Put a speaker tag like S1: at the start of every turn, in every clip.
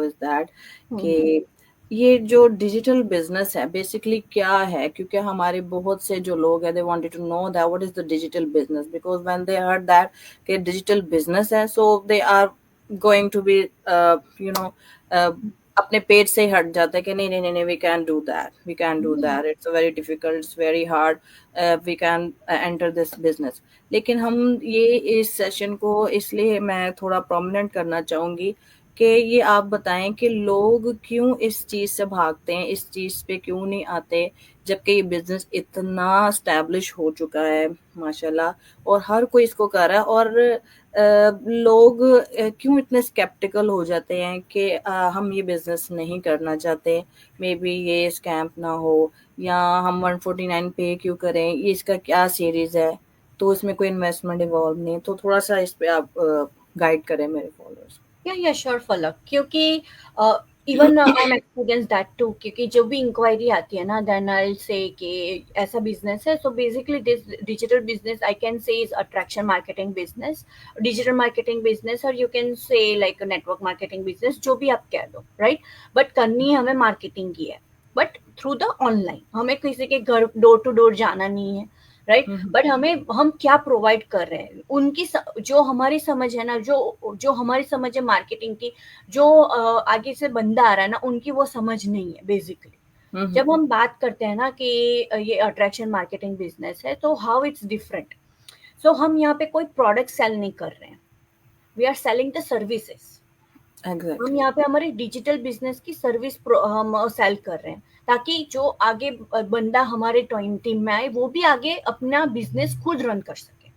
S1: Is that
S2: हम्म
S1: कि ये जो डिजिटल बिजनेस है बेसिकली क्या है, क्योंकि हमारे बहुत से जो लोग हैं they wanted to know that what is the digital business, because when they heard that कि डिजिटल बिजनेस है, so they are going to be you know अपने पेज से ही हट जाता है कि नहीं नहीं नहीं नहीं, we can do that, we can do that, it's very difficult, it's very hard, we can enter this business. लेकिन हम ये इस सेशन को इसलिए मैं थोड़ा प्रोमिनेंट करना चाहूंगी कि ये आप बताएं कि लोग क्यों इस चीज से भागते हैं, इस चीज पे क्यों नहीं आते, जबकि ये बिजनेस इतना स्टैब्लिश हो चुका है माशाल्लाह, और हर कोई इसको कर रहा है। और लोग क्यों इतने स्केप्टिकल हो जाते हैं कि हम ये बिजनेस नहीं करना चाहते, मे बी ये स्कैम ना हो, या हम 149 पे क्यों करें, ये इसका क्या सीरीज है, तो इसमें कोई इन्वेस्टमेंट इन्वॉल्व नहीं है। तो थोड़ा सा इस पे आप गाइड करें मेरे फॉलोअर्स।
S2: या श्योर फलक, क्योंकि even I am experience that too, क्योंकि जो भी इंक्वायरी आती है ना, देन आई से कि ऐसा बिजनेस है, so basically this digital business I can say is attraction marketing business, digital marketing business, और you can say like network marketing business, जो भी आप कह दो, राइट। बट करनी हमें मार्केटिंग की है, बट थ्रू द ऑनलाइन, हमें किसी के घर डोर टू डोर जाना नहीं है, राइट।
S1: हम्म
S2: बट हमें हम क्या प्रोवाइड कर रहे हैं, उनकी जो हमारी समझ है ना, जो जो हमारी समझ है मार्केटिंग की, जो आगे से बंदा आ रहा है ना, उनकी वो समझ नहीं है बेसिकली।
S1: हम्म
S2: जब हम बात करते हैं ना कि ये अट्रैक्शन मार्केटिंग बिजनेस है, तो हाउ इट्स डिफरेंट। सो हम यहाँ पे कोई प्रोडक्ट सेल नहीं कर रहे हैं, we are selling the services. हम
S1: एग्जैक्टली।
S2: यहाँ पे हमारे डिजिटल बिजनेस की सर्विस हम सेल कर रहे हैं, ताकि जो आगे बंदा हमारे टीम में आए, वो भी आगे अपना बिजनेस खुद रन कर सके,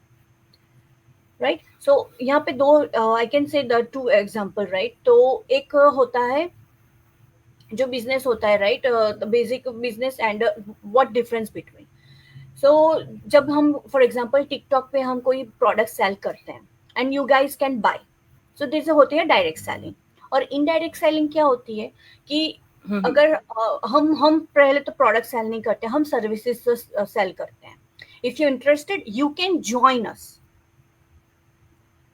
S2: राइट। सो यहाँ पे दो, I can say the two example, right. तो एक होता है जो बिजनेस होता है, right, basic business and what difference between. So जब हम फॉर एग्जांपल टिकटॉक पे हम कोई प्रोडक्ट सेल करते हैं and you guys can buy, so this होती है डायरेक्ट सेलिंग। और इनडायरेक्ट सेलिंग क्या होती है कि
S1: हम्म
S2: अगर हम पहले तो प्रोडक्ट सेल नहीं करते, हम सर्विसेज सेल करते हैं। If you interested you can join us,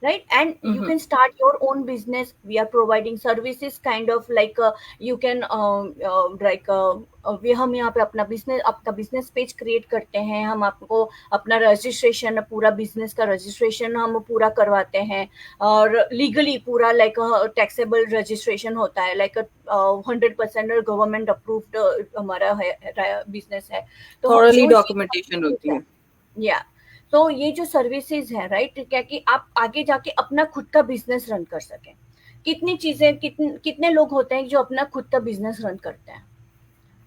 S2: right, and you
S1: hmm
S2: can start your own business. We are providing services kind of like you can we हम यहाँ पे अपना बिजनेस पेज क्रिएट करते हैं, हम आपको अपना रजिस्ट्रेशन, पूरा बिजनेस का रजिस्ट्रेशन हम पूरा करवाते हैं, और लीगली पूरा लाइक टैक्सेबल रजिस्ट्रेशन होता है, लाइक 100% गवर्नमेंट अप्रूव्ड हमारा है बिजनेस है। तो
S1: थॉरली
S2: जो
S1: डॉक्यूमेंटेशन होती
S2: चीज
S1: है।
S2: या तो ये जो सर्विसेज है, राइट, क्या कि आप आगे जाके अपना खुद का बिजनेस रन कर सकें। कितनी चीजें, कितने लोग होते हैं जो अपना खुद का बिजनेस रन करते हैं,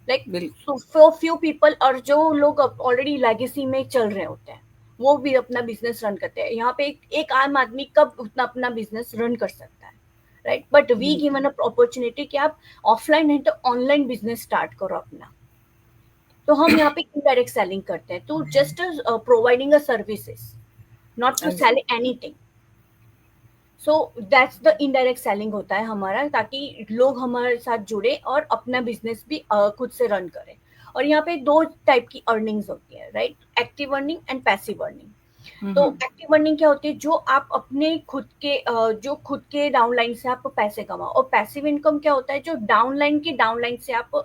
S2: लाइक
S1: बिल्कुल।
S2: सो फ्यू पीपल, और जो लोग ऑलरेडी लेगेसी में चल रहे होते हैं, वो भी अपना बिजनेस रन करते हैं। यहाँ पे एक आम आदमी कब उतना अपना बिजनेस रन कर सकता है, right. But we given a opportunity कि आप ऑफलाइन नहीं तो ऑनलाइन बिजनेस स्टार्ट करो अपना। तो हम यहाँ पे इनडायरेक्ट सेलिंग करते हैं, तो just providing a services, not to sell anything. So that's the indirect selling होता है हमारा, ताकि लोग हमारे साथ जुड़े और अपना बिजनेस भी खुद से रन करें। और यहाँ पे दो टाइप की अर्निंग्स होती है, right, active earning and passive earning. तो
S1: हम्म
S2: एक्टिव अर्निंग क्या होती है, जो आप अपने खुद के जो खुद के डाउनलाइन से आप पैसे कमाओ। और पैसिव इनकम क्या होता है, जो डाउनलाइन की डाउनलाइन से आप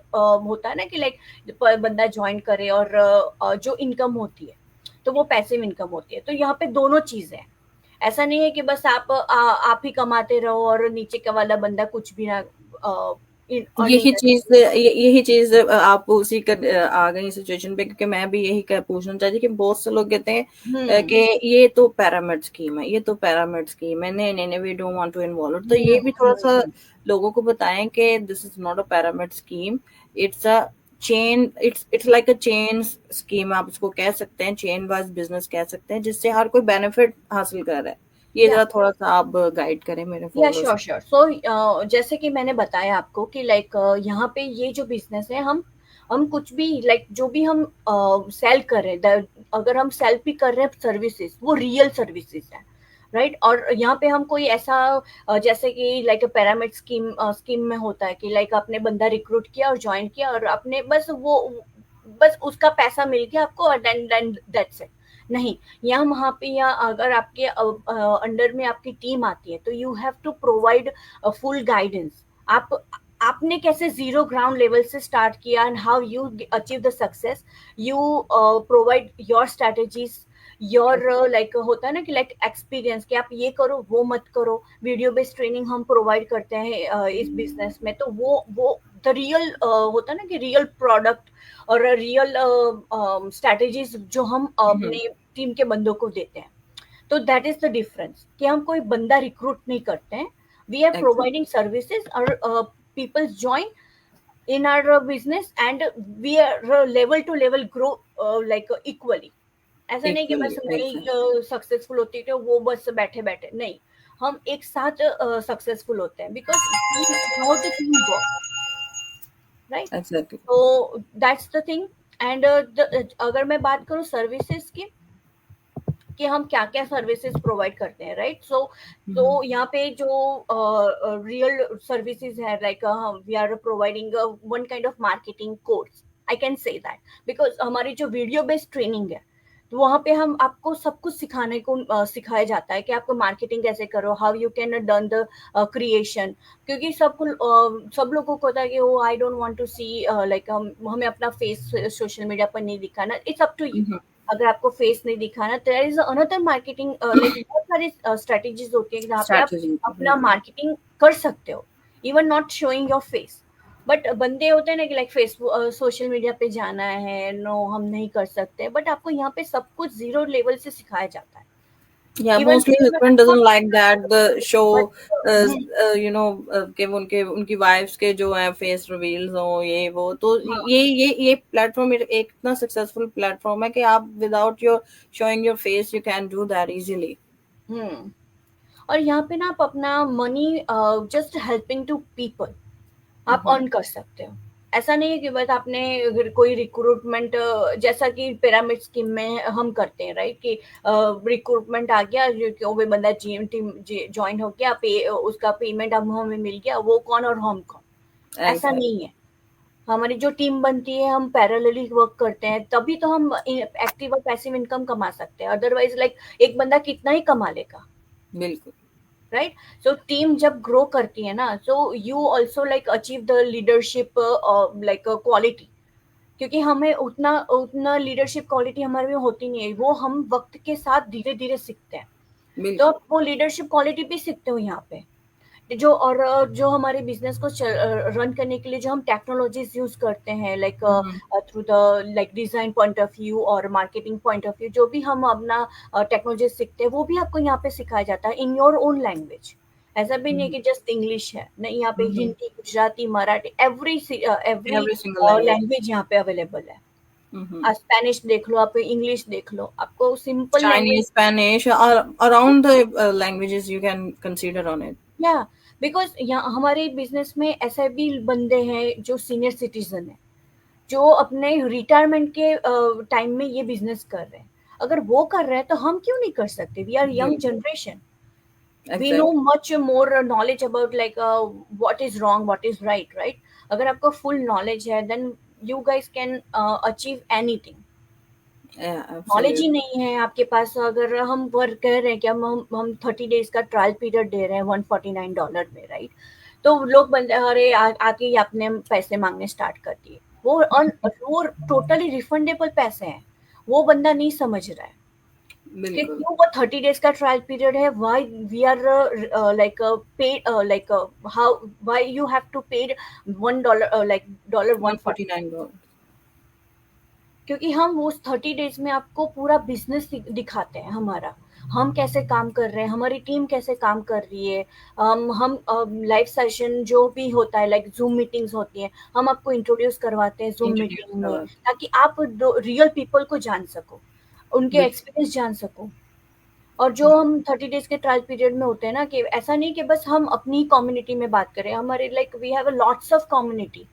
S2: होता है ना कि लाइक बंदा ज्वाइन करे और जो इनकम होती है, तो वो पैसिव इनकम होती है। तो यहाँ पे दोनों चीजें हैं। ऐसा नहीं है कि बस आप ही कमाते रहो और नीचे का वाला बंदा कुछ भी ना अर्निंग
S1: यही
S2: करे।
S1: चीज यही चीज आप उसी का आ गई सिचुएशन पे, क्योंकि मैं भी यही पूछना चाहती कि बहुत से लोग कहते हैं
S2: हम्म
S1: कि ये तो पैरामिड स्कीम है, ये तो पैरामिड स्कीम है, नहीं नहीं नहीं, we don't want to involve. तो ये भी थोड़ा सा
S2: हम्म।
S1: लोगों को बताएं कि this is not a pyramid scheme, it's a chain, it's like a chain scheme, आप उसको कह सकते हैं, चेन वाइज बिजनेस कह सकते हैं, जिससे हर कोई बेनिफिट हासिल कर रहा है। ये
S2: या
S1: जरा थोड़ा सा आप गाइड करें मेरे
S2: या
S1: फॉलोअर्स।
S2: Sure sure. सो जैसे कि मैंने बताया आपको कि लाइक यहाँ पे ये जो बिजनेस है, हम कुछ भी लाइक जो भी हम सेल कर रहे हैं, अगर हम सेल भी कर रहे हैं सर्विसेज, वो रियल सर्विसेज है, राइट। और यहाँ पे हम कोई ऐसा जैसे कि लाइक पिरामिड स्कीम में होता है कि लाइक आपने बंदा रिक्रूट किया और ज्वाइन किया, और आपने बस उसका पैसा मिल गया आपको, और देन दैट्स इट। नहीं, या वहाँ पे, या अगर आपके अंडर में आपकी टीम आती है, तो you have to provide full guidance. आप आपने कैसे जीरो ग्राउंड लेवल से स्टार्ट किया and how you achieve the success, you provide your strategies, your like होता है ना कि लाइक एक्सपीरियंस कि आप ये करो वो मत करो। वीडियो बेस्ड ट्रेनिंग हम प्रोवाइड करते हैं इस बिजनेस में, तो वो द रियल होता है ना कि रियल प्रोडक्ट और रियल स्ट्रेटजीज जो हम अपने टीम के बंदों को देते हैं। तो दैट इज द डिफरेंस कि हम कोई बंदा रिक्रूट नहीं करते हैं, we are
S1: Exactly.
S2: Providing services और people join in our business and we are level to level grow like equally। ऐसा नहीं कि बस
S1: Equally.
S2: मैं
S1: Exactly.
S2: सक्सेसफुल होती तो वो बस बैठे बैठे नहीं, हम एक साथ सक्सेसफुल होते हैं because how the team work, right.
S1: Exactly.
S2: तो दैट्स द थिंग। एंड अगर मैं बात करूँ सर्विसेज की कि हम क्या क्या सर्विसेज प्रोवाइड करते हैं, राइट। सो तो
S1: Mhm.
S2: यहाँ पे जो रियल सर्विसेज है like we are providing one kind of marketing course, I can say that because हमारी जो वीडियो बेस्ड ट्रेनिंग है तो वहाँ पे हम आपको सब कुछ सिखाने को सिखाया जाता है कि आपको मार्केटिंग कैसे करो, how you can done the creation. क्योंकि सब लोगों को होता है कि वो I don't want to see like हमें अपना फेस सोशल मीडिया पर नहीं दिखाना, it's up to you.
S1: Mhm.
S2: अगर आपको फेस नहीं दिखाना, there is another marketing like बहुत सारी स्ट्रेटेजीज होती है जहाँ पे आप
S1: Strategy.
S2: अपना मार्केटिंग कर सकते हो, even not showing your face. But बंदे होते हैं ना कि लाइक फेसबुक सोशल मीडिया पे जाना है, नो हम नहीं कर सकते, बट आपको यहाँ पे सब कुछ जीरो लेवल से सिखाया जाता है।
S1: Yeah,
S2: even
S1: mostly husband doesn't like that the show, uh,
S2: हम्म,
S1: कि उनके उनकी वाइफ्स के जो है फेस रिवील्स हो ये वो, तो
S2: हाँ,
S1: ये प्लेटफॉर्म एक इतना सक्सेसफुल प्लेटफॉर्म है कि आप without your showing your face you can do that easily.
S2: Hmm. और यहाँ पे ना आप अपना money just helping to people आप अर्न कर सकते हो। ऐसा नहीं है कि बस आपने अगर कोई रिक्रूटमेंट जैसा कि पिरामिड स्कीम में हम करते हैं, राइट, कि रिक्रूटमेंट आ गया जो वो बंदा टीम ज्वाइन हो गया, उसका पेमेंट अब हमें मिल गया, वो कौन और हम कौन, ऐसा
S1: एग्जैक्टली।
S2: नहीं है। हमारी जो टीम बनती है हम पैरेलली वर्क करते हैं, तभी तो हम एक्टिव और पैसिव इनकम कमा सकते हैं, अदरवाइज लाइक एक बंदा कितना ही कमा लेगा,
S1: बिल्कुल।
S2: राइट। सो टीम जब ग्रो करती है ना, so you also like achieve the leadership like quality. क्योंकि हमें उतना उतना लीडरशिप क्वालिटी हमारे में होती नहीं है, वो हम वक्त के साथ धीरे धीरे सीखते हैं। तो
S1: बिल्कुल।
S2: आप वो लीडरशिप क्वालिटी भी सीखते हो यहाँ पे। जो और जो हमारे बिजनेस को रन करने के लिए जो हम टेक्नोलॉजीज यूज करते हैं like
S1: hmm.
S2: Through the like design point of view और मार्केटिंग पॉइंट ऑफ व्यू, जो भी हम अपना टेक्नोलॉजी सीखते हैं वो भी आपको यहाँ पे सिखाया जाता है इन योर ओन लैंग्वेज। ऐसा भी नहीं है
S1: हम्म।
S2: कि जस्ट इंग्लिश है, नहीं, यहाँ पे
S1: हम्म।
S2: Hindi, Gujarati, Marathi, every every
S1: every single language.
S2: Language यहाँ पे अवेलेबल है।
S1: हम्म।
S2: स्पेनिश देख लो, आप इंग्लिश देख लो, आपको simple language.
S1: Chinese, Spanish, or around the languages you can consider on it.
S2: या बिकॉज यहाँ हमारे बिजनेस में ऐसे भी बंदे हैं जो सीनियर सिटीजन है, जो अपने रिटायरमेंट के टाइम में ये बिजनेस कर रहे हैं। अगर वो कर रहे हैं तो हम क्यों नहीं कर सकते? वी आर यंग
S1: बिल्कुल।
S2: Generation, we know
S1: Exactly.
S2: Much more knowledge about like what is wrong what is right, right. अगर आपको फुल नॉलेज है then you guys can achieve anything.
S1: Yeah,
S2: knowledge ही
S1: absolutely.
S2: नहीं है आपके पास, अगर हम वर्क कह रहे हैं कि हम 30 डेज का ट्रायल पीरियड दे रहे हैं $149 में, राइट। तो लोग बंदे अरे आके ही आपने पैसे मांगने स्टार्ट कर दिए। वो टोटली रिफंडेबल पैसे हैं, वो बंदा नहीं समझ रहा है कि
S1: बिल्कुल।
S2: क्यों वो 30 डेज का ट्रायल पीरियड है, why we are like paid like how why you have to paid $1 like dollar
S1: One
S2: 140।
S1: forty nine dollars.
S2: क्योंकि हम उस 30 डेज में आपको पूरा बिजनेस दिखाते हैं हमारा, हम कैसे काम कर रहे हैं, हमारी टीम कैसे काम कर रही है। हम लाइव सेशन जो भी होता है लाइक जूम मीटिंग्स होती हैं, हम आपको इंट्रोड्यूस करवाते हैं जूम
S1: Introduce
S2: मीटिंग में,
S1: our.
S2: ताकि आप रियल पीपल को जान सको, उनके
S1: बिल्कुल।
S2: एक्सपीरियंस जान सको। और जो हम 30 डेज के ट्रायल पीरियड में होते हैं ना, कि ऐसा नहीं कि बस हम अपनी कम्युनिटी में बात करें, हमारे like we have lots of community,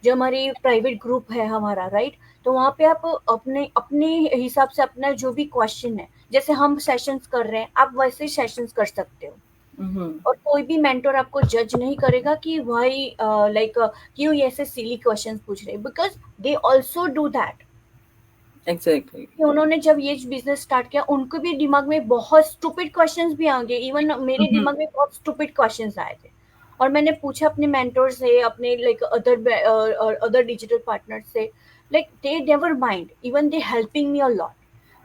S2: जो हमारी प्राइवेट ग्रुप है हमारा, राइट। तो वहाँ पे आप अपने अपने हिसाब से अपना जो भी क्वेश्चन है, जैसे हम सेशंस कर रहे हैं आप वैसे ही सेशंस कर सकते हो।
S1: Mm-hmm.
S2: और कोई भी मेंटर आपको जज नहीं करेगा कि भाई लाइक क्यों ये ऐसे सिली क्वेश्चंस पूछ रहे हैं, because they also do that.
S1: Exactly.
S2: कि उन्होंने जब ये बिजनेस स्टार्ट किया उनके भी दिमाग में बहुत स्टूपिड क्वेश्चंस भी आएंगे, इवन मेरे
S1: Mm-hmm.
S2: दिमाग में बहुत स्टूपिड क्वेश्चंस आए थे। और मैंने पूछा अपने मेंटर से, अपने लाइक अदर डिजिटल पार्टनर से, like they never mind, even they helping me a lot,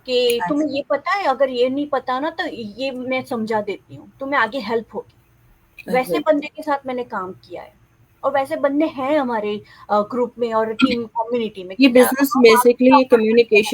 S2: कि तुम्हें ये पता है, अगर ये नहीं पता ना तो ये मैं समझा देती हूँ, तुम्हें आगे हेल्प होगी। वैसे
S1: एग्जैक्टली।
S2: बंदे के साथ मैंने काम किया है, और वैसे बंदे हैं हमारे ग्रुप में और टीम कम्युनिटी में,
S1: ये
S2: कि
S1: बिजनेस
S2: हम आपकी
S1: बेसिकली
S2: सपोर्ट करते हैं।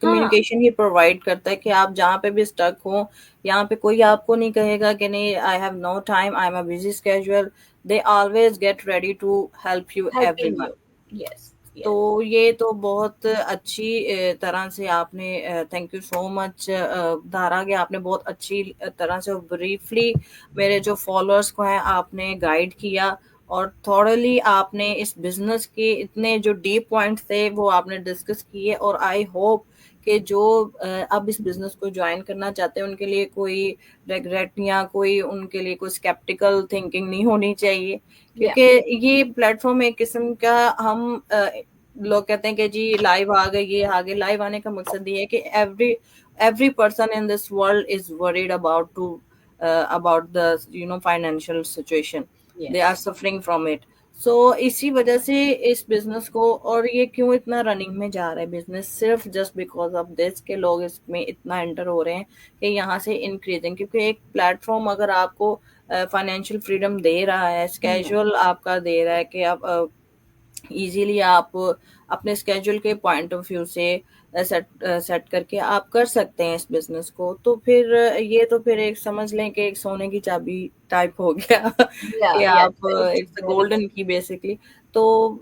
S2: हाँ,
S1: कम्युनिकेशन ही प्रोवाइड करता है कि आप जहाँ पे भी स्टक हो, यहाँ पे कोई आपको नहीं कहेगा कि नहीं I have no time, I am a busy schedule. They always get ready to help you
S2: helping
S1: everyone.
S2: You. Yes, yes.
S1: तो ये तो बहुत अच्छी तरह से आपने, थैंक यू सो मच धारा, कि आपने बहुत अच्छी तरह से ब्रीफली मेरे जो फॉलोअर्स को हैं आपने गाइड किया, और थॉरली आपने इस बिजनेस के इतने जो डीप पॉइंट्स थे वो आपने डिस्कस किए। और आई होप कि जो अब इस बिजनेस को ज्वाइन करना चाहते हैं उनके लिए कोई रेग्रेट या कोई उनके लिए कोई स्केप्टिकल थिंकिंग नहीं होनी चाहिए,
S2: या
S1: क्योंकि ये प्लेटफॉर्म एक किस्म का हम लोग कहते हैं कि जी लाइव आ गए, ये आ गए। लाइव आने का मकसद ये है कि every every person in this world is worried about the financial situation, they are
S2: yes.
S1: Suffering from it. So इसी वजह से इस बिजनेस को, और ये क्यों इतना रनिंग में जा रहा है बिजनेस, सिर्फ जस्ट बिकॉज ऑफ दिस के लोग इसमें इतना एंटर हो रहे हैं कि यहाँ से इंक्रीजिंग, क्योंकि एक प्लेटफॉर्म अगर आपको फाइनेंशियल फ्रीडम दे रहा है, स्केजुअल आपका दे रहा है कि आप इजीली आप अपने स्केड्यूल के पॉइंट ऑफ व्यू से सेट करके आप कर सकते हैं इस बिजनेस को, तो फिर ये तो फिर एक समझ लें कि एक सोने की चाबी टाइप हो गया
S2: या
S1: कि
S2: यस,
S1: आप
S2: very true,
S1: it's
S2: very
S1: golden की बेसिकली। तो